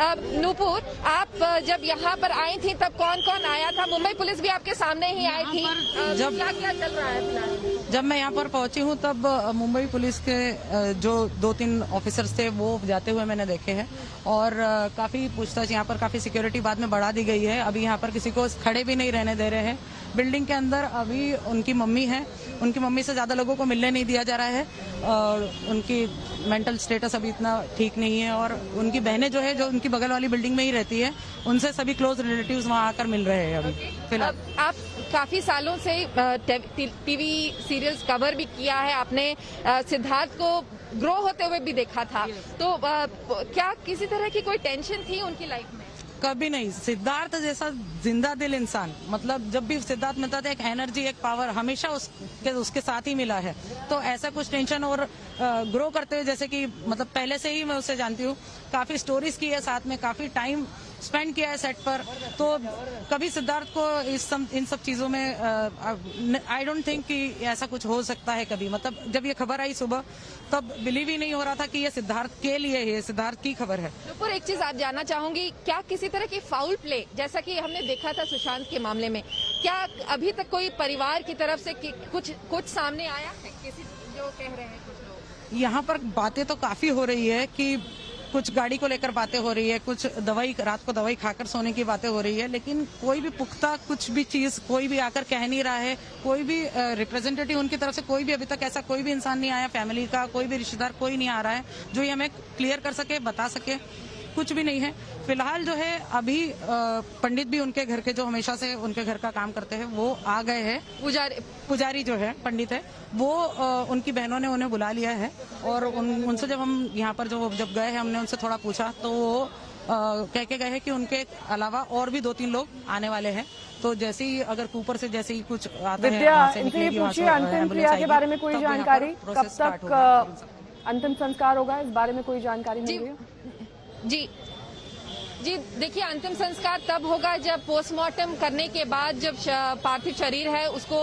नूपुर, आप जब यहाँ पर आई थी तब कौन कौन आया था? मुंबई पुलिस भी आपके सामने ही आई थी। जब क्या क्या चल रहा है फिलहाल? जब मैं यहाँ पर पहुंची हूँ तब मुंबई पुलिस के जो 2-3 ऑफिसर्स थे वो जाते हुए मैंने देखे हैं और काफी पूछताछ, यहाँ पर काफी सिक्योरिटी बाद में बढ़ा दी गई है। अभी यहाँ पर किसी को खड़े भी नहीं रहने दे रहे हैं। बिल्डिंग के अंदर अभी उनकी मम्मी है, उनकी मम्मी से ज्यादा लोगों को मिलने नहीं दिया जा रहा है और उनकी मेंटल स्टेटस अभी इतना ठीक नहीं है और उनकी बहनें जो है जो उनकी बगल वाली बिल्डिंग में ही रहती है, उनसे सभी क्लोज रिलेटिव्स वहाँ आकर मिल रहे हैं अभी फिलहाल। आप काफी सालों से टीवी सीरियल्स कवर भी किया है आपने, सिद्धार्थ को ग्रो होते हुए भी देखा था, तो क्या किसी तरह की कोई टेंशन थी उनकी लाइफ में? कभी नहीं। सिद्धार्थ जैसा जिंदा दिल इंसान, मतलब जब भी सिद्धार्थ मिलता था एक एनर्जी, एक पावर हमेशा उसके साथ ही मिला है। तो ऐसा कुछ टेंशन और ग्रो करते हुए, जैसे कि मतलब पहले से ही मैं उससे जानती हूँ, काफी स्टोरीज की है साथ में, काफी टाइम स्पेंड किया है सेट पर, तो कभी सिद्धार्थ को इन सब चीजों में आई डोंट थिंक कि ऐसा कुछ हो सकता है कभी। मतलब जब ये खबर आई सुबह तब बिलीव ही नहीं हो रहा था कि ये सिद्धार्थ के लिए है, सिद्धार्थ की खबर है। पर एक चीज आप जानना चाहूंगी, क्या किसी तरह की फाउल प्ले जैसा कि हमने देखा था सुशांत के मामले में, क्या अभी तक कोई परिवार की तरफ से कुछ सामने आया है? किसी जो कह रहे हैं कुछ लोग, यहाँ पर बातें तो काफी हो रही है कि कुछ गाड़ी को लेकर बातें हो रही है, कुछ दवाई, रात को दवाई खाकर सोने की बातें हो रही है, लेकिन कोई भी पुख्ता कुछ भी चीज कोई भी आकर कह नहीं रहा है। कोई भी रिप्रेजेंटेटिव उनकी तरफ से कोई भी अभी तक ऐसा कोई भी इंसान नहीं आया, फैमिली का कोई भी रिश्तेदार कोई नहीं आ रहा है जो ये हमें क्लियर कर सके, बता सके। कुछ भी नहीं है फिलहाल। जो है अभी पंडित भी उनके घर के, जो हमेशा से उनके घर का काम करते हैं, वो आ गए हैं। पुजारी जो है पंडित है वो उनकी बहनों ने उन्हें बुला लिया है और उनसे जब हम यहाँ पर जब गए हैं, हमने उनसे थोड़ा पूछा तो वो कह के गए हैं कि उनके अलावा और भी 2-3 लोग आने वाले हैं। तो जैसे ही अगर ऊपर से जैसे ही कुछ आता है, अंतिम क्रिया के बारे में कोई जानकारी, कब तक अंतिम संस्कार होगा, इस बारे में कोई जानकारी मिल रही है? जी देखिए, अंतिम संस्कार तब होगा जब पोस्टमार्टम करने के बाद जब पार्थिव शरीर है उसको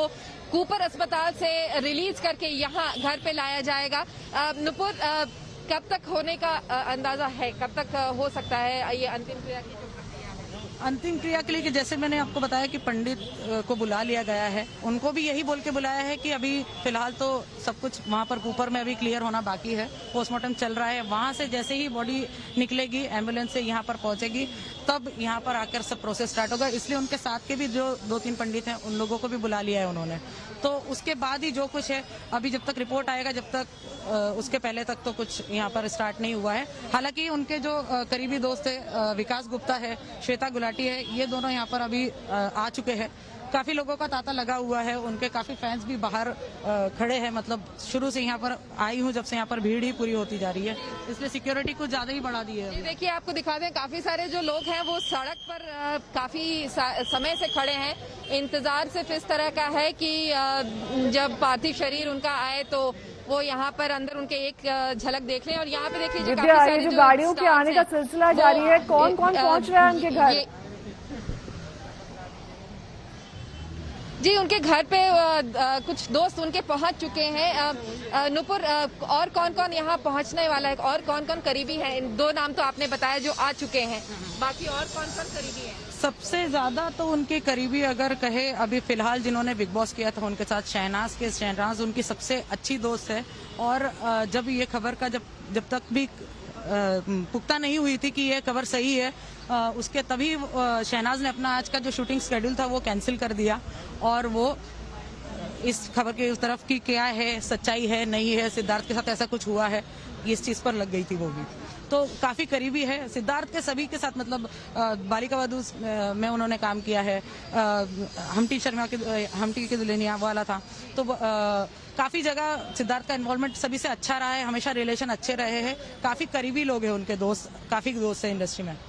कूपर अस्पताल से रिलीज करके यहाँ घर पे लाया जाएगा। नुपुर, कब तक होने का अंदाजा है, कब तक हो सकता है ये अंतिम क्रिया की जो प्रक्रिया है? अंतिम क्रिया के लिए कि जैसे मैंने आपको बताया कि पंडित को बुला लिया गया है, उनको भी यही बोल के बुलाया है कि अभी फिलहाल तो सब कुछ वहाँ पर ऊपर में अभी क्लियर होना बाकी है, पोस्टमार्टम चल रहा है। वहाँ से जैसे ही बॉडी निकलेगी एम्बुलेंस से यहाँ पर पहुंचेगी, तब यहाँ पर आकर सब प्रोसेस स्टार्ट होगा। इसलिए उनके साथ के भी जो 2-3 पंडित हैं उन लोगों को भी बुला लिया है उन्होंने। तो उसके बाद ही जो कुछ है, अभी जब तक रिपोर्ट आएगा, जब तक उसके पहले तक तो कुछ यहाँ पर स्टार्ट नहीं हुआ है। हालांकि उनके जो करीबी दोस्त है, विकास गुप्ता है, श्वेता गुलाटी है, ये दोनों यहाँ पर अभी आ चुके हैं। काफी लोगों का तांता लगा हुआ है, उनके काफी फैंस भी बाहर खड़े हैं। मतलब शुरू से यहाँ पर आई हूँ जब से, यहाँ पर भीड़ ही पूरी होती जा रही है, इसलिए सिक्योरिटी कुछ ज्यादा ही बढ़ा दी है। देखिए, आपको दिखा दें, काफी सारे जो लोग हैं वो सड़क पर काफी समय से खड़े हैं। इंतजार सिर्फ इस तरह का है कि जब पार्थिव शरीर उनका आए तो वो यहाँ पर अंदर उनके एक झलक देख लें। और यहाँ पे देखिए जो गाड़ियों के आने का सिलसिला जारी है, कौन कौन पहुँच रहा है उनके घर? जी, उनके घर पे कुछ दोस्त उनके पहुंच चुके हैं। नुपुर, और कौन कौन यहाँ पहुंचने वाला है और कौन कौन करीबी है? 2 नाम तो आपने बताया जो आ चुके हैं, बाकी और कौन कौन करीबी है? सबसे ज्यादा तो उनके करीबी अगर कहे अभी फिलहाल जिन्होंने बिग बॉस किया था उनके साथ, शहनाज उनकी सबसे अच्छी दोस्त है। और जब ये खबर का जब तक भी पुख्ता नहीं हुई थी कि ये खबर सही है, उसके तभी शहनाज ने अपना आज का जो शूटिंग शेड्यूल था वो कैंसिल कर दिया और वो इस खबर के उस तरफ की क्या है, सच्चाई है नहीं है, सिद्धार्थ के साथ ऐसा कुछ हुआ है, इस चीज पर लग गई थी वो भी। तो काफी करीबी है सिद्धार्थ के सभी के साथ। मतलब बालिका वधू में उन्होंने काम किया है, हमटी की दुल्हनिया वाला था, तो काफी जगह सिद्धार्थ का इन्वॉल्वमेंट सभी से अच्छा रहा है, हमेशा रिलेशन अच्छे रहे हैं। काफी करीबी लोग हैं उनके दोस्त, काफी दोस्त है इंडस्ट्री में।